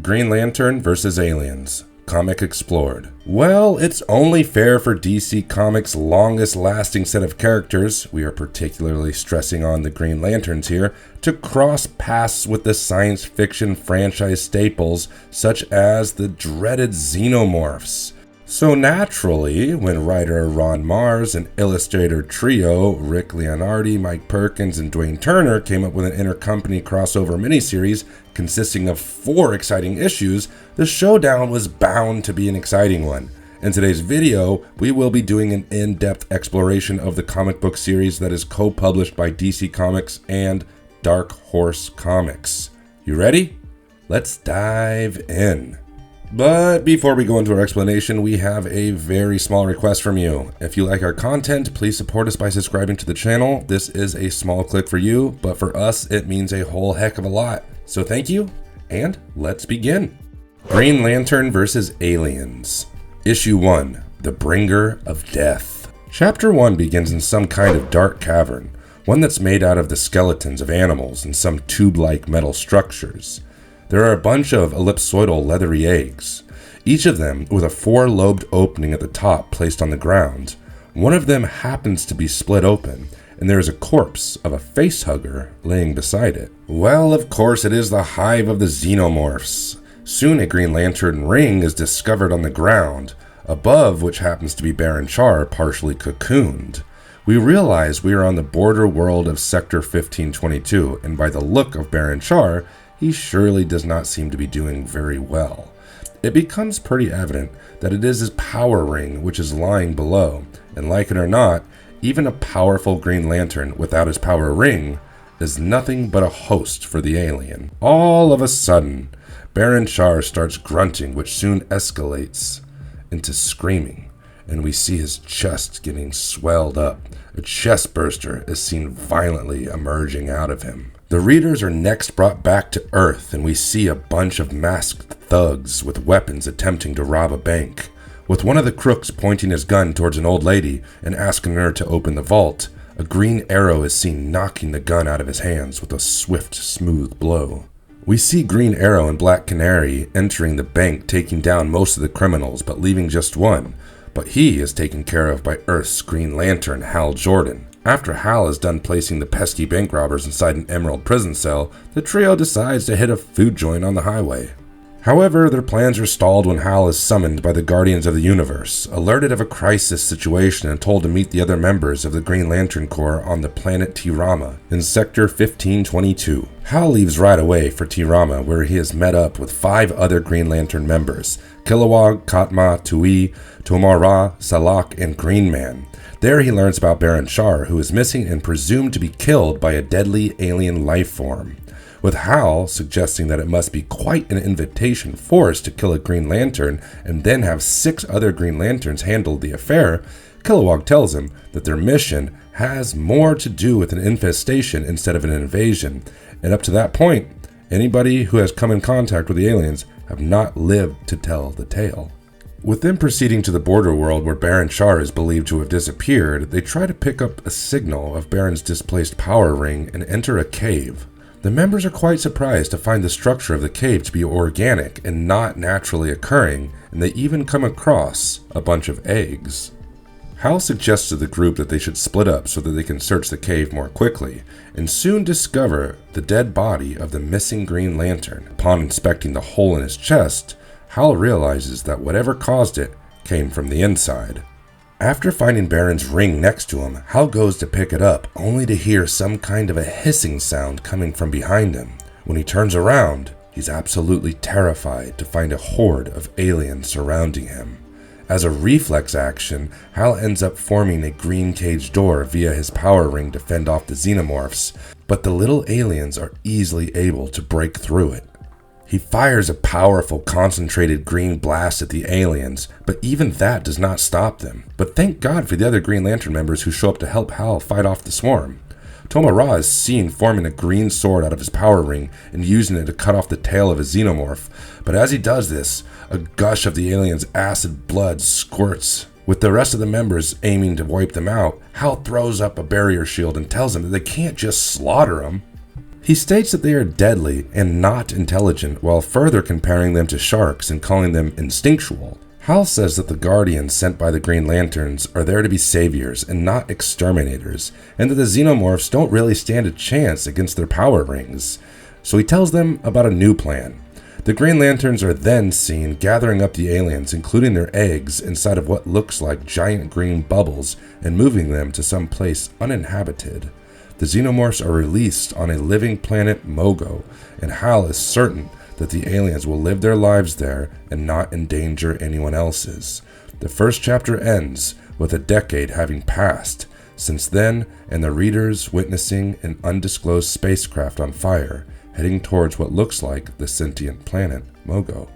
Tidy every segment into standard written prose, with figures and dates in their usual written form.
Green Lantern vs. Aliens. Comic explored. Well, it's only fair for DC Comics' longest-lasting set of characters, we are particularly stressing on the Green Lanterns here, to cross paths with the science fiction franchise staples such as the dreaded Xenomorphs. So naturally, when writer Ron Mars and illustrator trio Rick Leonardi, Mike Perkins, and Dwayne Turner came up with an intercompany crossover miniseries consisting of 4 exciting issues, the showdown was bound to be an exciting one. In today's video, we will be doing an in-depth exploration of the comic book series that is co-published by DC Comics and Dark Horse Comics. You ready? Let's dive in. But before we go into our explanation, we have a very small request from you. If you like our content, please support us by subscribing to the channel. This is a small click for you, but for us, it means a whole heck of a lot. So thank you, and let's begin. Green Lantern vs. Aliens. Issue 1, The Bringer of Death. Chapter 1 begins in some kind of dark cavern, one that's made out of the skeletons of animals and some tube-like metal structures. There are a bunch of ellipsoidal leathery eggs, each of them with a 4-lobed opening at the top placed on the ground. One of them happens to be split open, and there is a corpse of a facehugger laying beside it. Well, of course, it is the hive of the Xenomorphs. Soon a Green Lantern ring is discovered on the ground, above which happens to be Baron Char partially cocooned. We realize we are on the border world of Sector 1522, and by the look of Baron Char, he surely does not seem to be doing very well. It becomes pretty evident that it is his power ring which is lying below, and like it or not, even a powerful Green Lantern without his power ring is nothing but a host for the alien. All of a sudden, Baron Char starts grunting, which soon escalates into screaming, and we see his chest getting swelled up. A chest burster is seen violently emerging out of him. The readers are next brought back to Earth, and we see a bunch of masked thugs with weapons attempting to rob a bank. With one of the crooks pointing his gun towards an old lady and asking her to open the vault, a green arrow is seen knocking the gun out of his hands with a swift, smooth blow. We see Green Arrow and Black Canary entering the bank, taking down most of the criminals but leaving just one, but he is taken care of by Earth's Green Lantern, Hal Jordan. After Hal is done placing the pesky bank robbers inside an emerald prison cell, the trio decides to hit a food joint on the highway. However, their plans are stalled when Hal is summoned by the Guardians of the Universe, alerted of a crisis situation and told to meet the other members of the Green Lantern Corps on the planet Tirama in Sector 1522. Hal leaves right away for Tirama, where he is met up with 5 other Green Lantern members: Kilowog, Katma, Tui, Tomar-Ra, Salak, and Green Man. There he learns about Baron Char, who is missing and presumed to be killed by a deadly alien life form. With Hal suggesting that it must be quite an invitation for us to kill a Green Lantern and then have 6 other Green Lanterns handle the affair, Kilowog tells him that their mission has more to do with an infestation instead of an invasion, and up to that point, anybody who has come in contact with the aliens have not lived to tell the tale. With them proceeding to the border world where Baron Char is believed to have disappeared, they try to pick up a signal of Baron's displaced power ring and enter a cave. The members are quite surprised to find the structure of the cave to be organic and not naturally occurring, and they even come across a bunch of eggs. Hal suggests to the group that they should split up so that they can search the cave more quickly, and soon discover the dead body of the missing Green Lantern. Upon inspecting the hole in his chest, Hal realizes that whatever caused it came from the inside. After finding Baron's ring next to him, Hal goes to pick it up, only to hear some kind of a hissing sound coming from behind him. When he turns around, he's absolutely terrified to find a horde of aliens surrounding him. As a reflex action, Hal ends up forming a green cage door via his power ring to fend off the Xenomorphs, but the little aliens are easily able to break through it. He fires a powerful concentrated green blast at the aliens, but even that does not stop them. But thank God for the other Green Lantern members who show up to help Hal fight off the swarm. Tomar-Ra is seen forming a green sword out of his power ring and using it to cut off the tail of a Xenomorph, but as he does this, a gush of the aliens' acid blood squirts. With the rest of the members aiming to wipe them out, Hal throws up a barrier shield and tells them that they can't just slaughter them. He states that they are deadly and not intelligent, while further comparing them to sharks and calling them instinctual. Hal says that the Guardians sent by the Green Lanterns are there to be saviors and not exterminators, and that the Xenomorphs don't really stand a chance against their power rings. So he tells them about a new plan. The Green Lanterns are then seen gathering up the aliens, including their eggs, inside of what looks like giant green bubbles and moving them to some place uninhabited. The Xenomorphs are released on a living planet, Mogo, and Hal is certain that the aliens will live their lives there and not endanger anyone else's. The first chapter ends with a decade having passed since then, and the readers witnessing an undisclosed spacecraft on fire, heading towards what looks like the sentient planet, Mogo.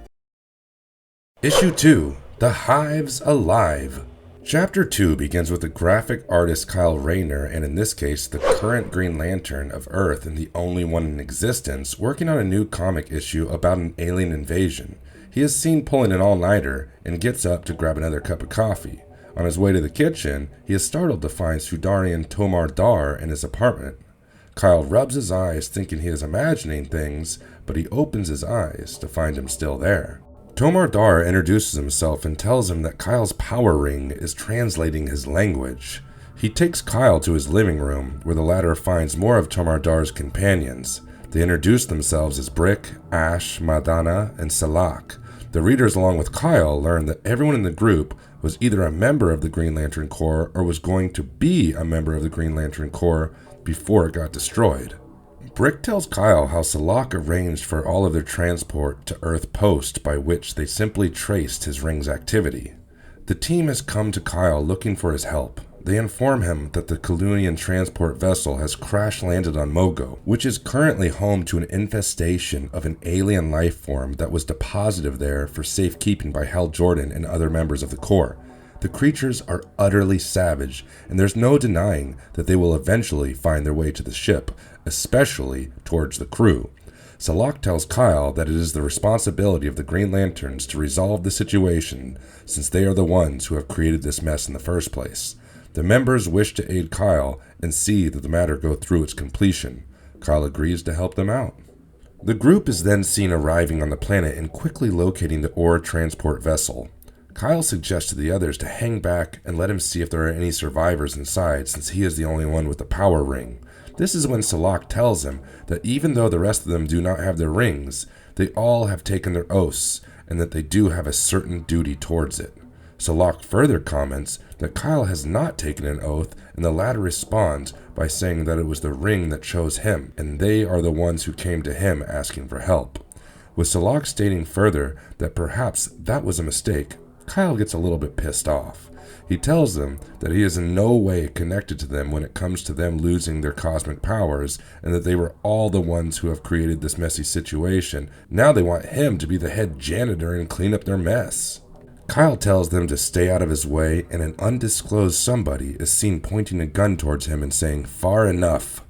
Issue 2, The Hive's Alive. Chapter 2 begins with the graphic artist Kyle Rayner, and in this case, the current Green Lantern of Earth and the only one in existence, working on a new comic issue about an alien invasion. He is seen pulling an all-nighter and gets up to grab another cup of coffee. On his way to the kitchen, he is startled to find Sudarian Tomar Dar in his apartment. Kyle rubs his eyes thinking he is imagining things, but he opens his eyes to find him still there. Tomar Dar introduces himself and tells him that Kyle's power ring is translating his language. He takes Kyle to his living room, where the latter finds more of Tomar Dar's companions. They introduce themselves as Brick, Ash, Madana, and Salak. The readers, along with Kyle, learn that everyone in the group was either a member of the Green Lantern Corps or was going to be a member of the Green Lantern Corps before it got destroyed. Brick tells Kyle how Salak arranged for all of their transport to Earth Post, by which they simply traced his ring's activity. The team has come to Kyle looking for his help. They inform him that the Kalunian transport vessel has crash-landed on Mogo, which is currently home to an infestation of an alien life form that was deposited there for safekeeping by Hal Jordan and other members of the Corps. The creatures are utterly savage, and there's no denying that they will eventually find their way to the ship, especially towards the crew. Salak tells Kyle that it is the responsibility of the Green Lanterns to resolve the situation, since they are the ones who have created this mess in the first place. The members wish to aid Kyle and see that the matter go through its completion. Kyle agrees to help them out. The group is then seen arriving on the planet and quickly locating the ore transport vessel. Kyle suggests to the others to hang back and let him see if there are any survivors inside, since he is the only one with the power ring. This is when Salak tells him that even though the rest of them do not have their rings, they all have taken their oaths, and that they do have a certain duty towards it. Salak further comments that Kyle has not taken an oath, and the latter responds by saying that it was the ring that chose him, and they are the ones who came to him asking for help. With Salak stating further that perhaps that was a mistake, Kyle gets a little bit pissed off. He tells them that he is in no way connected to them when it comes to them losing their cosmic powers, and that they were all the ones who have created this messy situation. Now they want him to be the head janitor and clean up their mess. Kyle tells them to stay out of his way, and an undisclosed somebody is seen pointing a gun towards him and saying, "Far enough."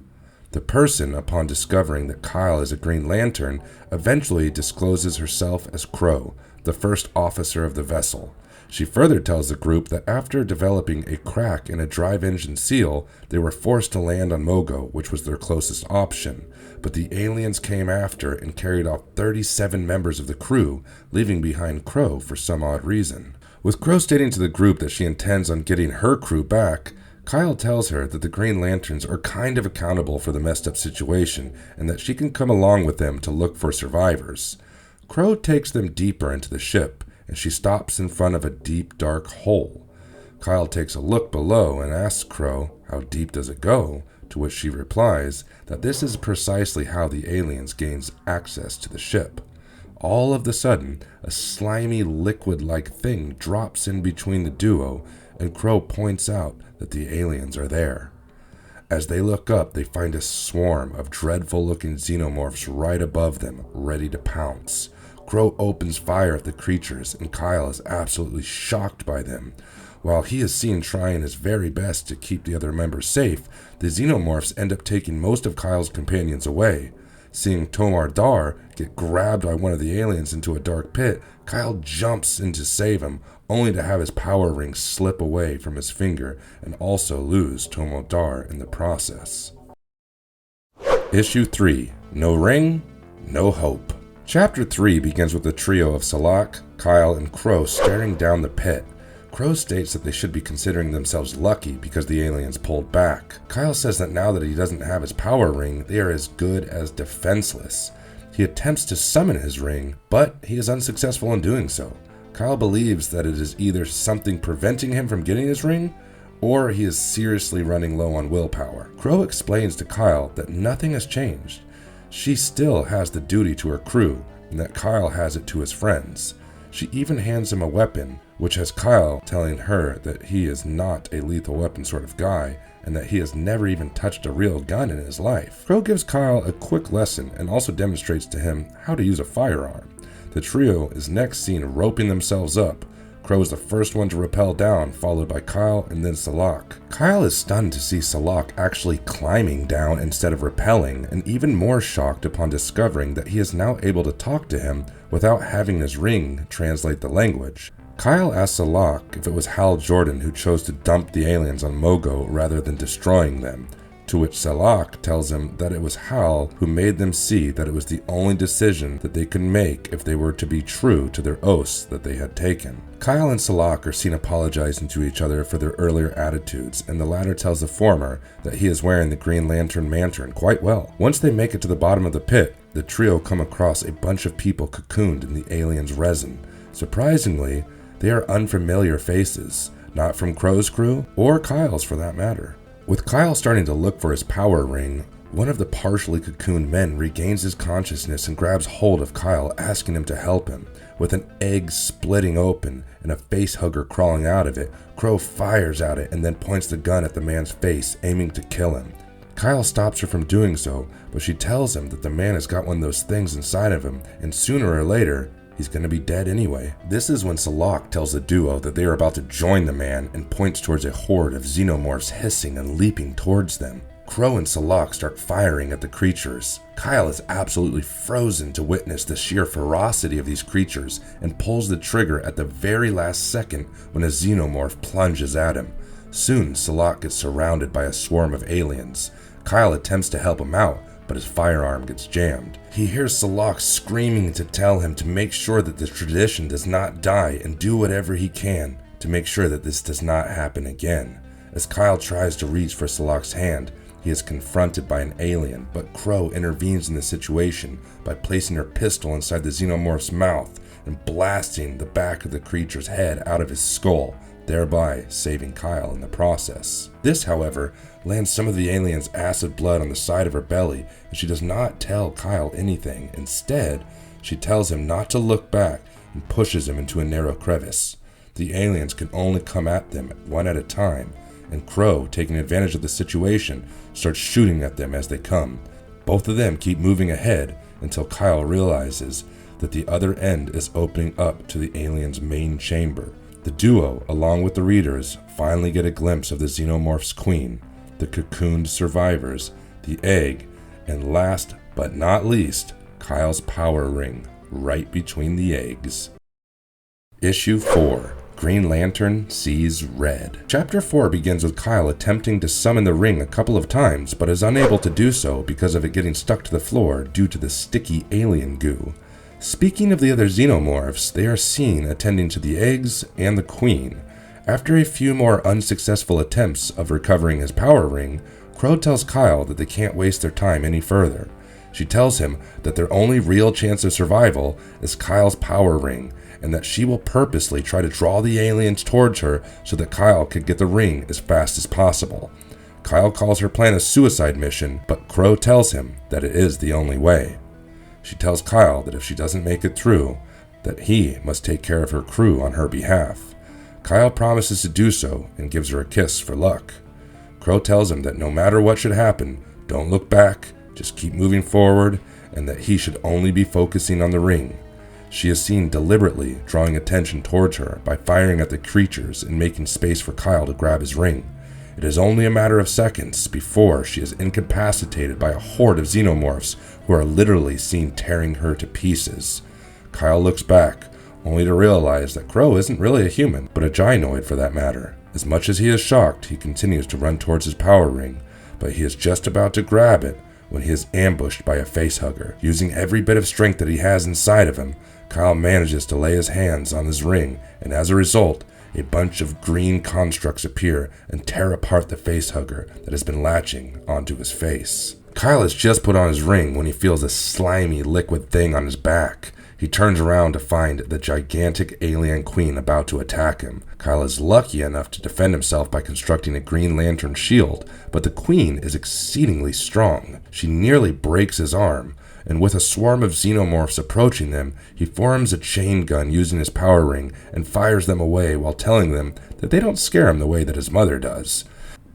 The person, upon discovering that Kyle is a Green Lantern, eventually discloses herself as Crow, the first officer of the vessel. She further tells the group that after developing a crack in a drive engine seal, they were forced to land on Mogo, which was their closest option. But the aliens came after and carried off 37 members of the crew, leaving behind Crow for some odd reason. With Crow stating to the group that she intends on getting her crew back, Kyle tells her that the Green Lanterns are kind of accountable for the messed up situation, and that she can come along with them to look for survivors. Crow takes them deeper into the ship, and she stops in front of a deep, dark hole. Kyle takes a look below and asks Crow, "How deep does it go?" To which she replies that this is precisely how the aliens gains access to the ship. All of the sudden, a slimy, liquid-like thing drops in between the duo, and Crow points out that the aliens are there. As they look up, they find a swarm of dreadful-looking xenomorphs right above them, ready to pounce. Crow opens fire at the creatures, and Kyle is absolutely shocked by them. While he is seen trying his very best to keep the other members safe, the xenomorphs end up taking most of Kyle's companions away. Seeing Tomar Dar get grabbed by one of the aliens into a dark pit, Kyle jumps in to save him, only to have his power ring slip away from his finger and also lose Tomar Dar in the process. Issue 3, No ring, no hope. Chapter 3 begins with the trio of Salak, Kyle, and Crow staring down the pit. Crow states that they should be considering themselves lucky because the aliens pulled back. Kyle says that now that he doesn't have his power ring, they are as good as defenseless. He attempts to summon his ring, but he is unsuccessful in doing so. Kyle believes that it is either something preventing him from getting his ring, or he is seriously running low on willpower. Crow explains to Kyle that nothing has changed. She still has the duty to her crew, and that Kyle has it to his friends. She even hands him a weapon, which has Kyle telling her that he is not a lethal weapon sort of guy, and that he has never even touched a real gun in his life. Crow gives Kyle a quick lesson and also demonstrates to him how to use a firearm. The trio is next seen roping themselves up. Crow is the first one to rappel down, followed by Kyle and then Salak. Kyle is stunned to see Salak actually climbing down instead of rappelling, and even more shocked upon discovering that he is now able to talk to him without having his ring translate the language. Kyle asks Salak if it was Hal Jordan who chose to dump the aliens on Mogo rather than destroying them, to which Salak tells him that it was Hal who made them see that it was the only decision that they could make if they were to be true to their oaths that they had taken. Kyle and Salak are seen apologizing to each other for their earlier attitudes, and the latter tells the former that he is wearing the Green Lantern lantern quite well. Once they make it to the bottom of the pit, the trio come across a bunch of people cocooned in the aliens' resin. Surprisingly, they are unfamiliar faces, not from Crow's crew, or Kyle's for that matter. With Kyle starting to look for his power ring, one of the partially cocooned men regains his consciousness and grabs hold of Kyle, asking him to help him. With an egg splitting open and a face hugger crawling out of it, Crow fires at it and then points the gun at the man's face, aiming to kill him. Kyle stops her from doing so, but she tells him that the man has got one of those things inside of him, and sooner or later, he's going to be dead anyway. This is when Salak tells the duo that they are about to join the man and points towards a horde of Xenomorphs hissing and leaping towards them. Crow and Salak start firing at the creatures. Kyle is absolutely frozen to witness the sheer ferocity of these creatures and pulls the trigger at the very last second when a Xenomorph plunges at him. Soon, Salak gets surrounded by a swarm of aliens. Kyle attempts to help him out, but his firearm gets jammed. He hears Salak screaming to tell him to make sure that the tradition does not die and do whatever he can to make sure that this does not happen again. As Kyle tries to reach for Salak's hand, he is confronted by an alien, but Crow intervenes in the situation by placing her pistol inside the Xenomorph's mouth and blasting the back of the creature's head out of his skull, thereby saving Kyle in the process. This, however, lands some of the alien's acid blood on the side of her belly, and she does not tell Kyle anything. Instead, she tells him not to look back and pushes him into a narrow crevice. The aliens can only come at them one at a time, and Crow, taking advantage of the situation, starts shooting at them as they come. Both of them keep moving ahead until Kyle realizes that the other end is opening up to the alien's main chamber. The duo, along with the readers, finally get a glimpse of the Xenomorph's queen, the cocooned survivors, the egg, and last but not least, Kyle's power ring, right between the eggs. Issue 4. Green Lantern Sees Red. Chapter 4 begins with Kyle attempting to summon the ring a couple of times, but is unable to do so because of it getting stuck to the floor due to the sticky alien goo. Speaking of the other Xenomorphs, they are seen attending to the eggs and the queen. After a few more unsuccessful attempts of recovering his power ring, Crow tells Kyle that they can't waste their time any further. She tells him that their only real chance of survival is Kyle's power ring, and that she will purposely try to draw the aliens towards her so that Kyle could get the ring as fast as possible. Kyle calls her plan a suicide mission, but Crow tells him that it is the only way. She tells Kyle that if she doesn't make it through, that he must take care of her crew on her behalf. Kyle promises to do so and gives her a kiss for luck. Crow tells him that no matter what should happen, don't look back, just keep moving forward, and that he should only be focusing on the ring. She is seen deliberately drawing attention towards her by firing at the creatures and making space for Kyle to grab his ring. It is only a matter of seconds before she is incapacitated by a horde of Xenomorphs who are literally seen tearing her to pieces. Kyle looks back, only to realize that Crow isn't really a human, but a gynoid for that matter. As much as he is shocked, he continues to run towards his power ring, but he is just about to grab it when he is ambushed by a facehugger. Using every bit of strength that he has inside of him, Kyle manages to lay his hands on his ring, and as a result, a bunch of green constructs appear and tear apart the facehugger that has been latching onto his face. Kyle has just put on his ring when he feels a slimy liquid thing on his back. He turns around to find the gigantic alien queen about to attack him. Kyle is lucky enough to defend himself by constructing a Green Lantern shield, but the queen is exceedingly strong. She nearly breaks his arm, and with a swarm of Xenomorphs approaching them, he forms a chain gun using his power ring and fires them away while telling them that they don't scare him the way that his mother does.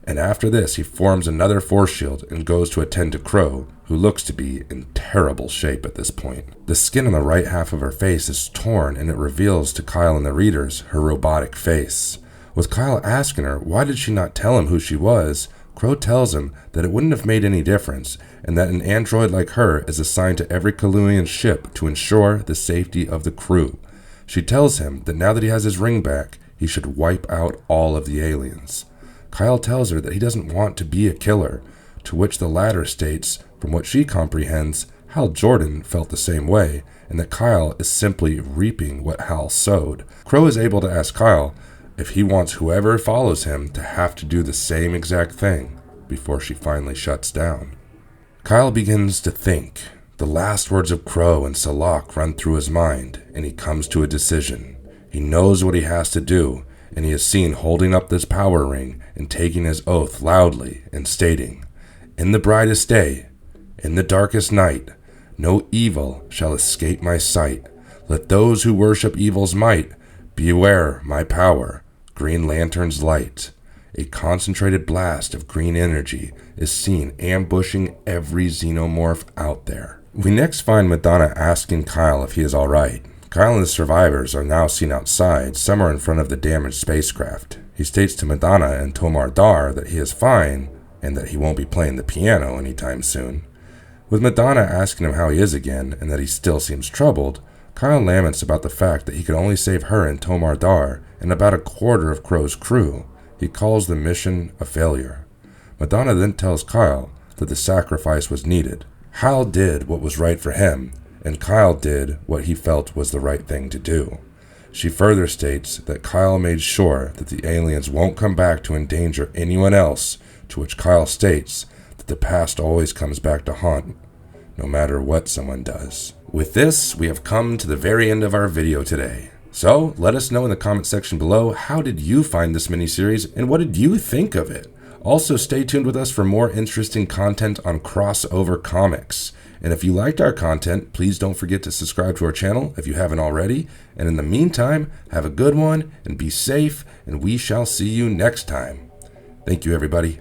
And after this, he forms another force shield and goes to attend to Crow, who looks to be in terrible shape at this point. The skin on the right half of her face is torn, and it reveals to Kyle and the readers her robotic face. With Kyle asking her why did she not tell him who she was, Crow tells him that it wouldn't have made any difference, and that an android like her is assigned to every Kaluian ship to ensure the safety of the crew. She tells him that now that he has his ring back, he should wipe out all of the aliens. Kyle tells her that he doesn't want to be a killer, to which the latter states, from what she comprehends, Hal Jordan felt the same way, and that Kyle is simply reaping what Hal sowed. Crow is able to ask Kyle if he wants whoever follows him to have to do the same exact thing before she finally shuts down. Kyle begins to think. The last words of Crow and Salak run through his mind, and he comes to a decision. He knows what he has to do, and he is seen holding up this power ring and taking his oath loudly and stating, "In the brightest day, in the darkest night, no evil shall escape my sight. Let those who worship evil's might beware my power, Green Lantern's light." A concentrated blast of green energy is seen ambushing every Xenomorph out there. We next find Madonna asking Kyle if he is alright. Kyle and the survivors are now seen outside, somewhere in front of the damaged spacecraft. He states to Madonna and Tomar Dar that he is fine, and that he won't be playing the piano anytime soon. With Madonna asking him how he is again, and that he still seems troubled, Kyle laments about the fact that he could only save her and Tomar Dar and about a quarter of Crow's crew. He calls the mission a failure. Madonna then tells Kyle that the sacrifice was needed. Hal did what was right for him, and Kyle did what he felt was the right thing to do. She further states that Kyle made sure that the aliens won't come back to endanger anyone else, to which Kyle states that the past always comes back to haunt, no matter what someone does. With this, we have come to the very end of our video today. So, let us know in the comment section below, how did you find this miniseries, and what did you think of it? Also, stay tuned with us for more interesting content on crossover comics. And if you liked our content, please don't forget to subscribe to our channel if you haven't already. And in the meantime, have a good one, and be safe, and we shall see you next time. Thank you, everybody.